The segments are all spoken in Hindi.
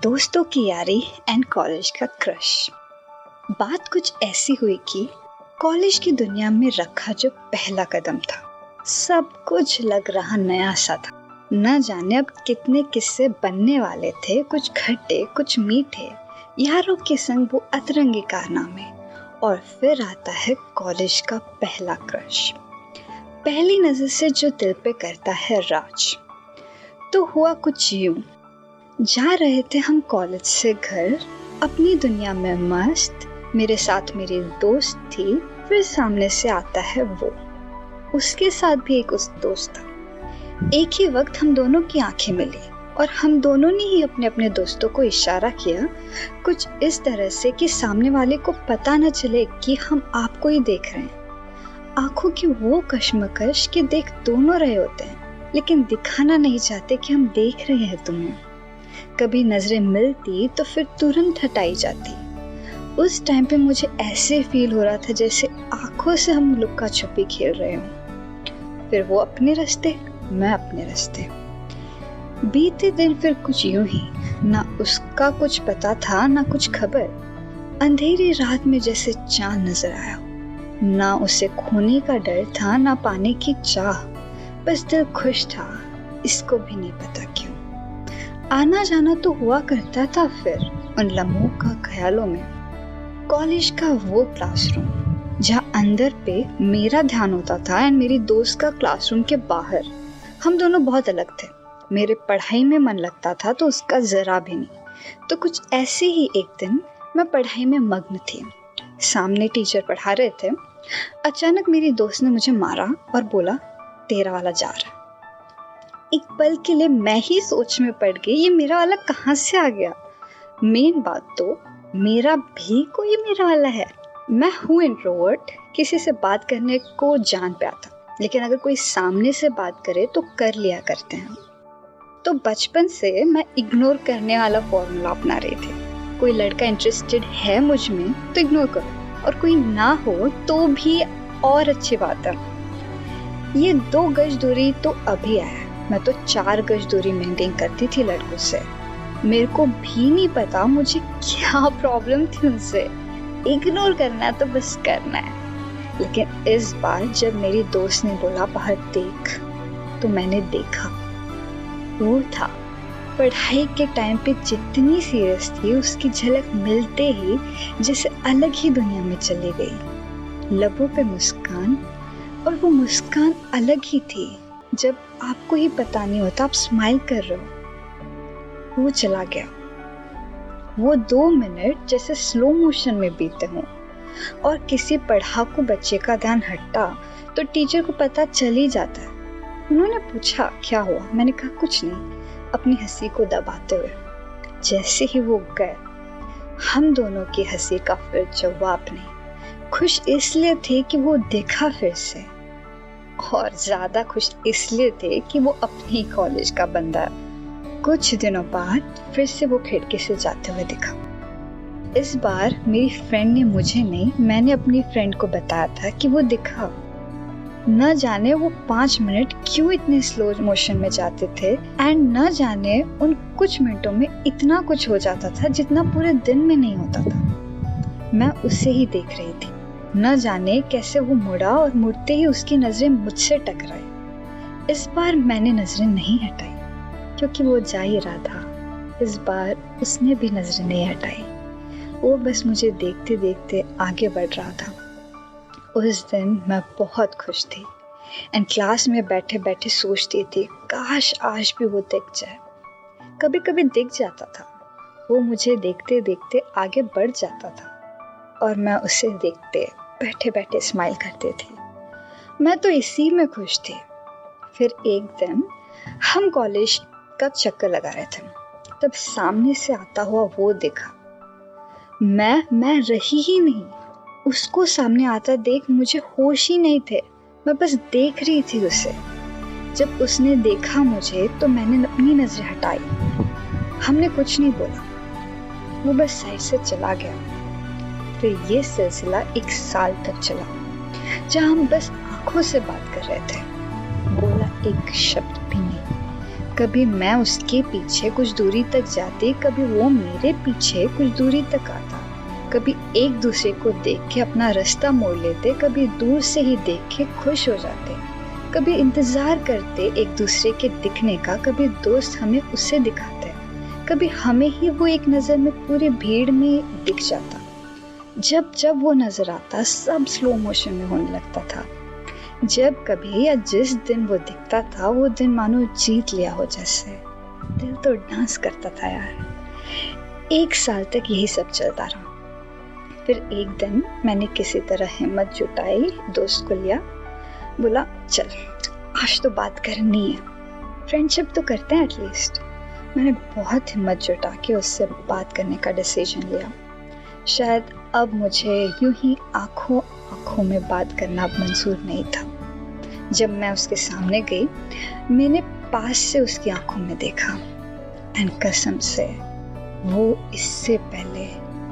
दोस्तों की यारी एंड कॉलेज का क्रश। बात कुछ ऐसी हुई कि कॉलेज की दुनिया में रखा जो पहला कदम था, सब कुछ लग रहा नया सा था। न जाने अब कितने किस्से बनने वाले थे, कुछ खट्टे कुछ मीठे, यारों के संग वो अतरंगी कारनामे। और फिर आता है कॉलेज का पहला क्रश, पहली नजर से जो दिल पे करता है राज। तो हुआ कुछ यूं, जा रहे थे हम कॉलेज से घर, अपनी दुनिया में मस्त, मेरे साथ मेरी दोस्त थी। फिर सामने से आता है वो, उसके साथ भी एक उस दोस्त था। एक ही वक्त हम दोनों की आंखें मिली और हम दोनों ने ही अपने अपने दोस्तों को इशारा किया, कुछ इस तरह से कि सामने वाले को पता न चले कि हम आपको ही देख रहे हैं। आंखों की वो कश्मकश कि देख दोनों रहे होते हैं, लेकिन दिखाना नहीं चाहते कि हम देख रहे हैं तुम्हें। कभी नजरें मिलती तो फिर तुरंत हटाई जाती। उस टाइम पे मुझे ऐसे फील हो रहा था जैसे आंखों से हम लुक्का छुपी खेल रहे हों। फिर वो अपने रास्ते, मैं अपने रास्ते। बीते दिन फिर कुछ यूं ही, ना उसका कुछ पता था ना कुछ खबर। अंधेरी रात में जैसे चांद नजर आया, ना उसे खोने का डर था ना पाने की चाह। बस दिल खुश था, इसको भी नहीं पता क्यों। आना जाना तो हुआ करता था फिर उन लम्हों का ख्यालों में। कॉलेज का वो क्लासरूम जहाँ अंदर पे मेरा ध्यान होता था एंड मेरी दोस्त का क्लासरूम के बाहर। हम दोनों बहुत अलग थे। मेरे पढ़ाई में मन लगता था तो उसका जरा भी नहीं। तो कुछ ऐसे ही एक दिन मैं पढ़ाई में मग्न थी, सामने टीचर पढ़ा रहे थे। अचानक मेरी दोस्त ने मुझे मारा और बोला, तेरा वाला जा रहा है। एक पल के लिए मैं ही सोच में पड़ गई, ये मेरा वाला कहाँ से आ गया। मेन बात तो मेरा भी कोई मेरा वाला है। मैं हूँ इंट्रोवर्ट, किसी से बात करने को जान पे आता, लेकिन अगर कोई सामने से बात करे तो कर लिया करते हैं। तो बचपन से मैं इग्नोर करने वाला फॉर्मूला अपना रही थी। कोई लड़का इंटरेस्टेड है मुझ में तो इग्नोर करो, और कोई ना हो तो भी और अच्छी बात है। ये 2 गज दूरी तो अभी आया, मैं तो 4 गज दूरी मेंटेन करती थी लड़कों से। मेरे को भी नहीं पता मुझे क्या प्रॉब्लम थी उनसे। इग्नोर करना है तो बस करना है। लेकिन इस बार जब मेरी दोस्त ने बोला बाहर देख, तो मैंने देखा। वो था पढ़ाई के टाइम पे जितनी सीरियस थी, उसकी झलक मिलते ही जैसे अलग ही दुनिया में चली गई। लबों पे मुस्कान, और वो मुस्कान अलग ही थी जब आपको ही पता नहीं होता आप स्माइल कर रहे हो। वो चला गया। वो 2 मिनट जैसे स्लो मोशन में बीते हों, और किसी पढ़ाकू बच्चे का ध्यान हटता तो टीचर को पता चल ही जाता है। उन्होंने पूछा क्या हुआ, मैंने कहा कुछ नहीं, अपनी हंसी को दबाते हुए। जैसे ही वो गए, हम दोनों की हंसी का फिर जवाब नहीं। खुश इसलिए थे कि वो देखा फिर से, और ज्यादा खुश इसलिए थे कि वो अपनी कॉलेज का बंदा है। कुछ दिनों बाद फिर से वो खिड़की से जाते हुए दिखा। इस बार मेरी फ्रेंड ने मुझे नहीं, मैंने अपनी फ्रेंड को बताया था कि वो दिखा। न जाने वो 5 मिनट क्यों इतने स्लो मोशन में जाते थे, एंड न जाने उन कुछ मिनटों में इतना कुछ हो जाता था जितना पूरे दिन में नहीं होता था। मैं उसे ही देख रही थी। न जाने कैसे वो मुड़ा और मुड़ते ही उसकी नजरें मुझसे टकराई। इस बार मैंने नजरें नहीं हटाई, क्योंकि वो जा ही रहा था। इस बार उसने भी नजरें नहीं हटाई। वो बस मुझे देखते देखते आगे बढ़ रहा था। उस दिन मैं बहुत खुश थी, एंड क्लास में बैठे बैठे सोचती थी काश आज भी वो दिख जाए। कभी कभी दिख जाता था, वो मुझे देखते देखते आगे बढ़ जाता था, और मैं उसे देखते बैठे बैठे स्माइल करती थी। मैं तो इसी में खुश थी। फिर एक दिन हम कॉलेज का चक्कर लगा रहे थे, तब सामने से आता हुआ वो दिखा। मैं रही ही नहीं। उसको सामने आता देख मुझे होश ही नहीं थे, मैं बस देख रही थी उसे। जब उसने देखा मुझे तो मैंने अपनी नजरें हटाई। हमने कुछ नहीं बोला, वो बस साइड से चला गया। फिर ये सिलसिला 1 साल तक चला, जहाँ हम बस आंखों से बात कर रहे थे, बोला एक शब्द भी नहीं। कभी मैं उसके पीछे कुछ दूरी तक जाती, कभी वो मेरे पीछे कुछ दूरी तक आता। कभी एक दूसरे को देख के अपना रास्ता मोड़ लेते, कभी दूर से ही देख के खुश हो जाते, कभी इंतजार करते एक दूसरे के दिखने का, कभी दोस्त हमें उससे दिखाते, कभी हमें ही वो एक नज़र में पूरी भीड़ में दिख जाता। जब जब वो नजर आता सब स्लो मोशन में होने लगता था। जब कभी या जिस दिन वो दिखता था वो दिन मानो जीत लिया हो जैसे। दिल तो डांस करता था यार। 1 साल तक यही सब चलता रहा। फिर एक दिन मैंने किसी तरह हिम्मत जुटाई, दोस्त को लिया, बोला चल आज तो बात करनी है, फ्रेंडशिप तो करते हैं एटलीस्ट। मैंने बहुत हिम्मत जुटा के उससे बात करने का डिसीजन लिया। शायद अब मुझे यूं ही आंखों आंखों में बात करना अब मंजूर नहीं था। जब मैं उसके सामने गई मैंने पास से उसकी आंखों में देखा एंड कसम से वो इससे पहले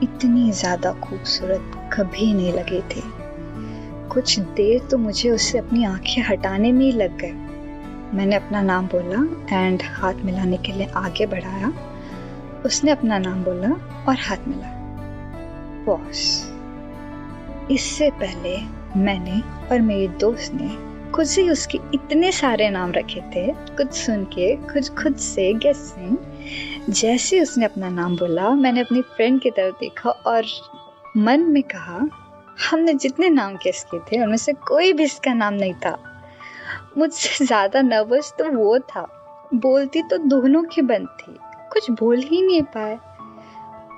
इतनी ज्यादा खूबसूरत कभी नहीं लगी थी। कुछ देर तो मुझे उससे अपनी आंखें हटाने में ही लग गए। मैंने अपना नाम बोला एंड हाथ मिलाने के लिए आगे बढ़ाया। उसने अपना नाम बोला और हाथ मिलाया। बॉस। इससे पहले मैंने और मेरी दोस्त ने खुद से उसके इतने सारे नाम रखे थे, कुछ सुन के कुछ खुद से गेसिंग। जैसे उसने अपना नाम बोला मैंने अपनी फ्रेंड की तरफ देखा और मन में कहा हमने जितने नाम गेस किए थे उनमें से कोई भी इसका नाम नहीं था। मुझसे ज्यादा नर्वस तो वो था। बोलती तो दोनों की बंद थी, कुछ बोल ही नहीं पाए।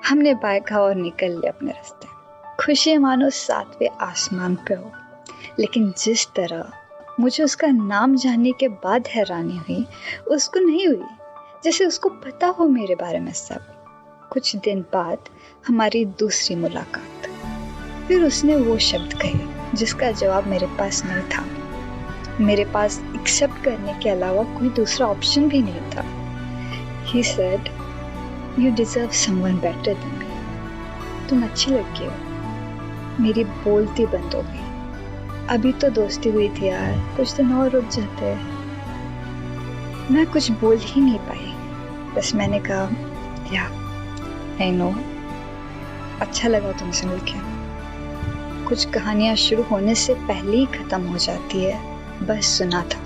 हमने बाइक और निकल लिया अपने रास्ते। खुशी मानो 7वें आसमान पे हो। लेकिन जिस तरह मुझे उसका नाम जानने के बाद हैरानी हुई उसको नहीं हुई, जैसे उसको पता हो मेरे बारे में सब। कुछ दिन बाद हमारी दूसरी मुलाकात। फिर उसने वो शब्द कहे जिसका जवाब मेरे पास नहीं था। मेरे पास एक्सेप्ट करने के अलावा कोई दूसरा ऑप्शन भी नहीं था। He said, You deserve someone better than me. तुम अच्छी लड़की हो। मेरी बोलती बंद हो गई। अभी तो दोस्ती हुई थी यार, कुछ दिन और रुक जाते। मैं कुछ बोल ही नहीं पाई, बस मैंने कहा या आई नो, अच्छा लगा तुमसे मिलके। कुछ कहानियां शुरू होने से पहले ही खत्म हो जाती है, बस सुना था,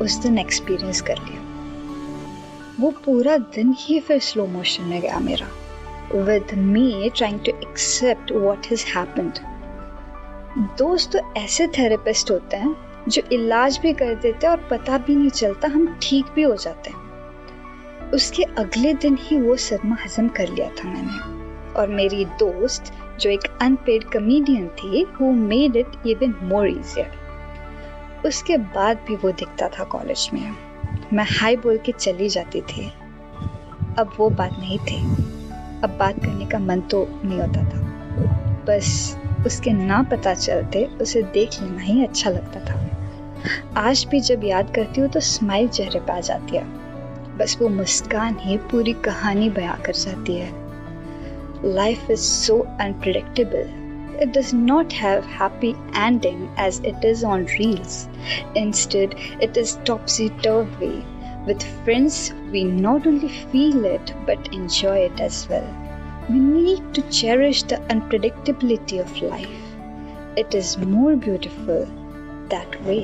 उस दिन एक्सपीरियंस कर लिया। वो पूरा दिन ही फिर स्लो मोशन में गया मेरा, with me trying to accept what has happened. दोस्त तो ऐसे थेरेपिस्ट होते हैं जो इलाज भी कर देते हैं और पता भी नहीं चलता हम ठीक भी हो जाते हैं। उसके अगले दिन ही वो सदमा हजम कर लिया था मैंने। और मेरी दोस्त जो एक अनपेड कमेडियन थी who made it even more easier. उसके बाद भी वो दिखता था कॉलेज में, मैं हाय बोल के चली जाती थी। अब वो बात नहीं थी, अब बात करने का मन तो नहीं होता था, बस उसके ना पता चलते उसे देख लेना ही अच्छा लगता था। आज भी जब याद करती हूँ तो स्माइल चेहरे पे आ जाती है, बस वो मुस्कान ही पूरी कहानी बयां कर जाती है। Life is so unpredictable. It does not have happy ending as it is on reels. Instead, it is topsy-turvy. With friends, we not only feel it but enjoy it as well. We need to cherish the unpredictability of life. It is more beautiful that way.